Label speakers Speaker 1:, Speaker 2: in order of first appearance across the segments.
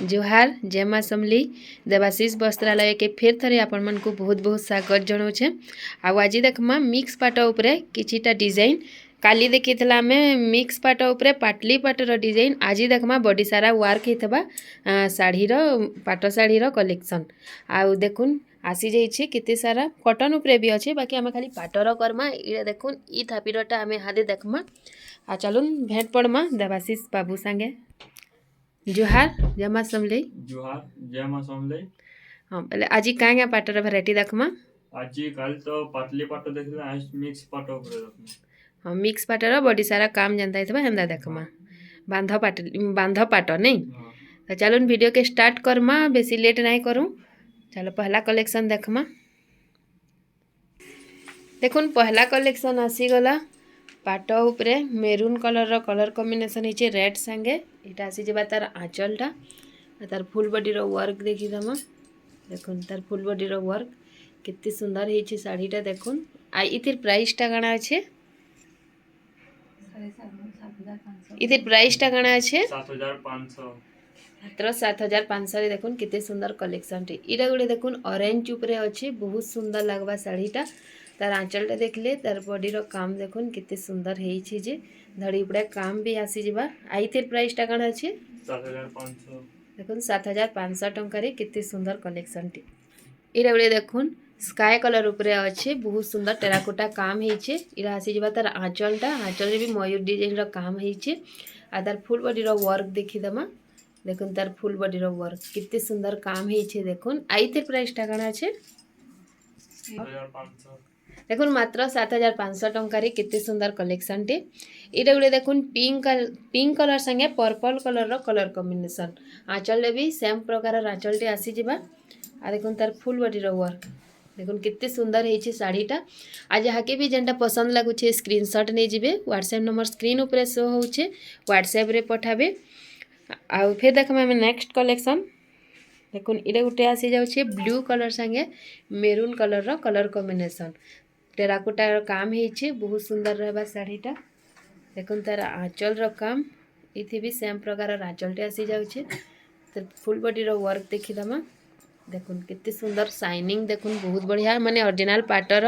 Speaker 1: जोहार जय माँ समली देवाशीष वस्त्रालय के फिर थरे आपण मन को बहुत बहुत स्वागत जनाऊे। आज देखमा मिक्स पाट उपरे किछिटा डिजाइन काली देखी आम मिक्स पाट उपरे पाटली पाटर डिजाइन आज देखमा बड़ी सारा वर्क होता शाढ़ीर पाट शाढ़ीर कलेक्शन आउ देखुन आसी जाइए केते सारा कटन उपरे भी अच्छे बाकी आम खाली पाटर करमा ये देखुन ई थापीरटा आम हादे देखमा आ चलुन भेंट पड़मा देवाशीष बाबू संगे। जोहार जय माँ समलई।
Speaker 2: जोहार जय माँ समलई।
Speaker 1: हाँ पहले आज क्या पाटर भेराइटी देखमा।
Speaker 2: आज काल तो पाटली पाट देखला आज मिक्स पाट ऊपर देखमा।
Speaker 1: हाँ मिक्स पाटर बड़ी सारा काम जानता है हेंदा देखमा बांध पाट नहीं। तो चलो वीडियो के स्टार्ट करमा बेसी लेट नहीं करूँ। चलो पहला कलेक्शन देखमा। देखुन पहला कलेक्शन आसीगला पाट उपरे मेरून कलर कलर कॉम्बिनेशन है रेड संगे यहाँ आसी जावा तार आँचलटा तार फुल बॉडी रो वर्क देखीदमा देखुन तार फुल बॉडी रो वर्क कितनी सुंदर है शाढ़ीटा देखुन आ इतिर प्राइसटा काना अच्छे इतिर प्राइसटा काना अच्छे
Speaker 2: 7500
Speaker 1: मात्र 7500 देखुन कितने सुंदर कलेक्शन टी इरा गोटे देखुन ऑरेंज उपरे अच्छे बहुत सुंदर लगवा शाढ़ीटा तार आँचलटा देखले तार बॉडी रो काम देखुन कितने सुंदर है जे धड़ी उपड़े काम भी आसी जावा आइतिर प्राइसटा काना अच्छे
Speaker 2: 7500
Speaker 1: देखुन 7500 टंका कितने सुंदर कलेक्शन टी इरा गोटे देखुन स्काई कलर उपरे अच्छे बहुत सुंदर टेराकोटा काम है इरा आसी जावा तार आँचलटा आँचल भी मयूर डिजाइन रो काम है आ तार फुल बॉडी रो वर्क देखीदमा देखुन तार फुल बॉडी रो वर्क कितने सुंदर काम है देखुन आइतिर प्राइसटा काना अच्छे
Speaker 2: 7500
Speaker 1: देखुन मात्र 7500 टंका कितने सुंदर कलेक्शन टे इटा गोटे देखुन पिंक कलर संगे पर्पल कलर कलर कॉम्बिनेशन आँचल भी सेम प्रकार आँचल टे आसी जावा आ देखुन तार फुल बॉडी रो वर्क देखुन कितने सुंदर है शाढ़ीटा आज जहाँके भी जेनटा पसंद लगुचे स्क्रीनशॉट नहीं जीवे व्हाट्सएप नंबर स्क्रीन उपरे शो होचे व्हाट्सएप रे पठाबे आ फिर देखमा हमें नेक्स्ट कलेक्शन देखुन इटा गोटे आसी जाउछे ब्लू कलर संगे मेरून कलर रो कलर कॉम्बिनेशन टेराकोटा काम है बहुत सुंदर रहबा शाढ़ीटा देखुन तार आँचल रो काम इथे भी सेम प्रकार आँचलटे आसी जाउछे तो फुल बॉडी रो वर्क देखीदमा देखुन कितने सुंदर शाइनिंग देखुन बहुत बढ़िया माने ओरिजिनल पाटर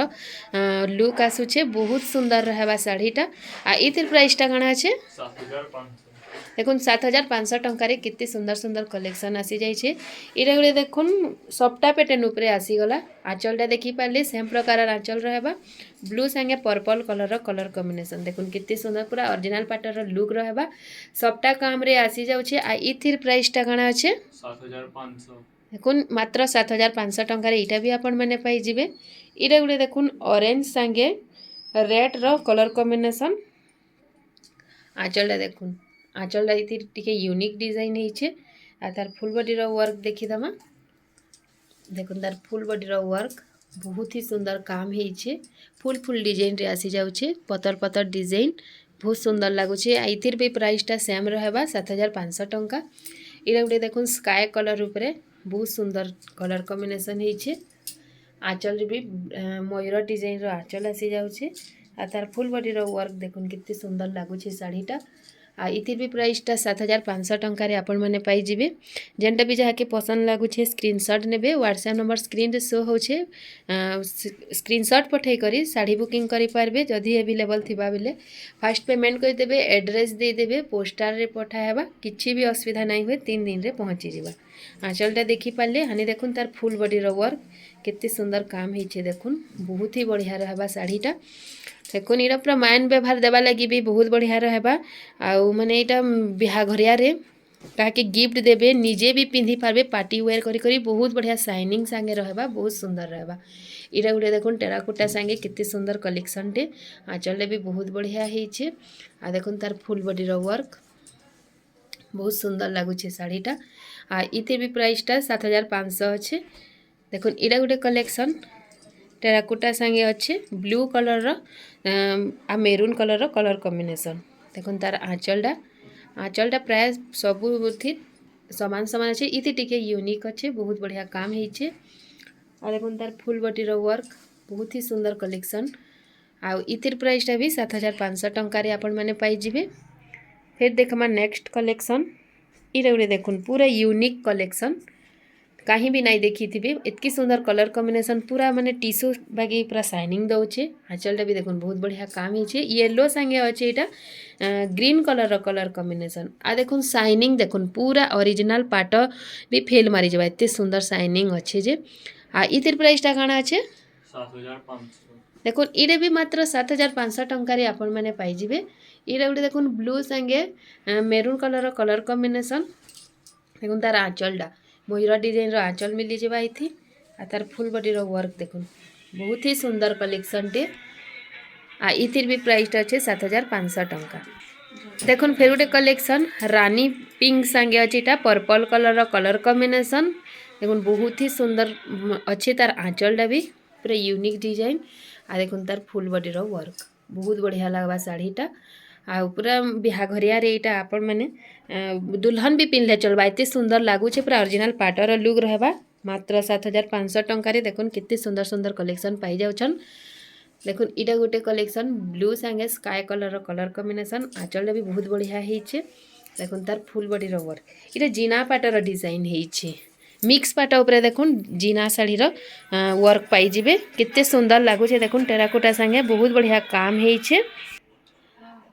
Speaker 1: लुक आसुचे बहुत सुंदर रहबा शाढ़ीटा आ इतिर प्राइसटा काना अच्छे
Speaker 2: 7500
Speaker 1: देखुन 7500 टंका कितने सुंदर सुंदर कलेक्शन आसी जाइए इरा गोटे देखुन सप्टा पैटर्न उपरे आसीगला आँचलटा देखी पारे सेम प्रकार आँचल रहबा ब्लू संगे पर्पल कलर कलर कॉम्बिनेशन देखुन कितने सुंदर पूरा ओरिजिनल पाटर लुक रहबा सप्टा काम रे आसी जाउछे आ इथिर प्राइसटा काना अच्छे
Speaker 2: 7500
Speaker 1: देखुन मात्र 7500 टंका यहाँ भी आपण मैंने पाइबे इरा गोटे देखुन ऑरेंज संगे रेड रो कलर कॉम्बिनेशन आँचलटा देखुन आँचलटा टी यूनिक डिजाइन है तार फुल बॉडी रो वर्क देखीदमा देखुन तार फुल बॉडी रो वर्क बहुत ही सुंदर काम है फुल डिजाइन रे आसी जाउछे पतर पतर डिजाइन बहुत सुंदर लगुचे आइथिर भी प्राइसटा सेम रहबा 7500 टंका इरा गोटे देखुन स्काई कलर उपरे बहुत सुंदर कलर कॉम्बिनेशन है आँचल भी मयूर डिजाइन रो आँचल आसी जाउछे आ तार फुल बॉडी रो वर्क देखुन कितने सुंदर लगुचे शाढ़ीटा आ इतिर भी प्राइसटा 7500 टंका आपण मैंने पाइबे जेनटा भी जहाँके पसंद लगुचे स्क्रीनशॉट नेबे व्हाट्सएप नंबर स्क्रीन रे शो होचे स्क्रीनशॉट पठाई करी साड़ी बुकिंग करि पारबे जदि अवेलेबल थिबा बेले फास्ट पेमेंट कर देबे एड्रेस दे देबे पोस्टार रे पठाएबा किछि भी असुविधा नहीं हुए 3 दिन रे पहुँची जीवा आँचलटा देखी पारे हानि देखुन तार फुल बॉडी रो वर्क कितने सुंदर काम है देखुन बहुत ही बढ़िया रहबा शाढ़ीटा देखुन इरा पूरा माइन व्यवहार देवा लगी भी बहुत बढ़िया रहबा आउ माने इटा बिहाघरिया रे काके गिफ्ट देबे निजे भी पिंधि पारबे पार्टी वेयर करी करी बहुत बढ़िया शाइनिंग संगे रहबा बहुत सुंदर रहबा इरा गुटे देखुन टेराकोटा संगे कितने सुंदर कलेक्शन टे आँचल भी बहुत बढ़िया है आ देखुन तार फुल बॉडी रो वर्क बहुत सुंदर लगुचे शाढ़ीटा आ इथे भी प्राइसटा 7500 अच्छे देखुन इरा गुटे कलेक्शन टेराकोटा संगे अच्छे ब्लू कलर आ मेरून कलर कलर कॉम्बिनेशन देखुन तार आँचलटा प्राय सबुथि समान समान अच्छे इति टिके यूनिक अच्छे बहुत बढ़िया काम है आ देखुन तार फुल बॉडी रो वर्क बहुत ही सुंदर कलेक्शन आ इतिर प्राइसटा भी 7500 टंका आपण मैंने पाइबे फिर देखमा नेक्स्ट कलेक्शन इटा गोटे देखुन पूरा यूनिक कलेक्शन कहीं भी नहीं देखी थी इतकी सुंदर कलर कॉम्बिनेशन पूरा माने टिश्यू बाकी पूरा शाइनिंग दौचे आंचलटा भी देखुन बहुत बढ़िया काम है येलो संगे अच्छे यहाँ ग्रीन कलर कॉम्बिनेशन आ देखुन शाइनिंग देखुन पूरा ओरिजिनल पाट भी फेल मारी जावा एते सुंदर शाइनिंग अच्छे जे आ इतिर प्राइसटा काଣା अच्छे
Speaker 2: 7500
Speaker 1: देखुन इरे भी मात्र 7500 टंकार आपण मैंने पाइबे इरे गोटे देखुन ब्लू संगे मेरून कलर कॉम्बिनेशन देखुन तार आंचलटा मयूर डिजाइन आंचल मिली जावा इथि आ तार फुल बॉडी वर्क देखुन बहुत ही सुंदर कलेक्शन टे आ इथिर भी प्राइसटा अच्छे 7500 टंका देखुन फिर गोटे कलेक्शन रानी पिंक संगे अच्छे पर्पल कलर कॉम्बिनेशन देखुन बहुत ही सुंदर अच्छे तार आंचलटा भी पूरा यूनिक डिजाइन आ देखुन तार फुल बॉडी वर्क बहुत बढ़िया लगवा साड़ीटा आ पूरा बिहाघरिया यहाँ आपण मैंने दुल्हन भी पिंधले चलवा एत सुंदर लगुच पूरा ओरिजिनल पाटर लुक रहबा मात्र 7500 टंकार देखुन कितनी सुंदर सुंदर कलेक्शन पाई जाउछन देखुन इटा गोटे कलेक्शन ब्लू संगे स्काई कलर कॉम्बिनेशन आंचलटा भी बहुत बढ़िया है देखुन तार फुल बॉडी वर्क इटा जीना पाटर डिजाइन है मिक्स पाट उपरे देखुन जीना शाढ़ी वर्क पाइबे केते सुंदर लगुच देखुन टेराकोटा संगे बहुत बढ़िया काम है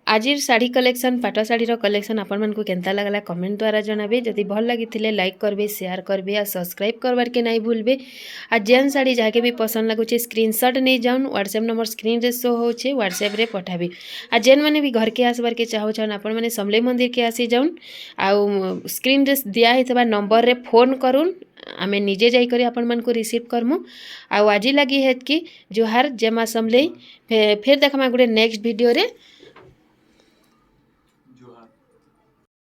Speaker 1: आज शाढ़ी कलेक्शन पाट शाढ़ीर कलेक्शन आपण मानकु केनता लगला कमेंट द्वारा जनाबे जदि भल लगी लाइक करबे शेयर करबे आ सब्सक्राइब करबार के नहीं भूलबे आ जेन शाढ़ी जहाँके भी पसंद लगुचे स्क्रीनशॉट नहीं जाऊन व्हाट्सएप नंबर स्क्रीन रे शो होचे व्हाट्सएप रे पठाबे आ जेन माने भी घर के आसबार के चाहूछन आपण माने समलेई मंदिर के आसी जाऊन आ स्क्रीन रे दिया हितबा नंबर रे फोन करूँ आमे निजे जाई करी आपण मन को रिसीव करमु आ आज लगी है कि जोहार जय मां समलेई फिर देखमा गोटे नेक्स्ट वीडियो रे।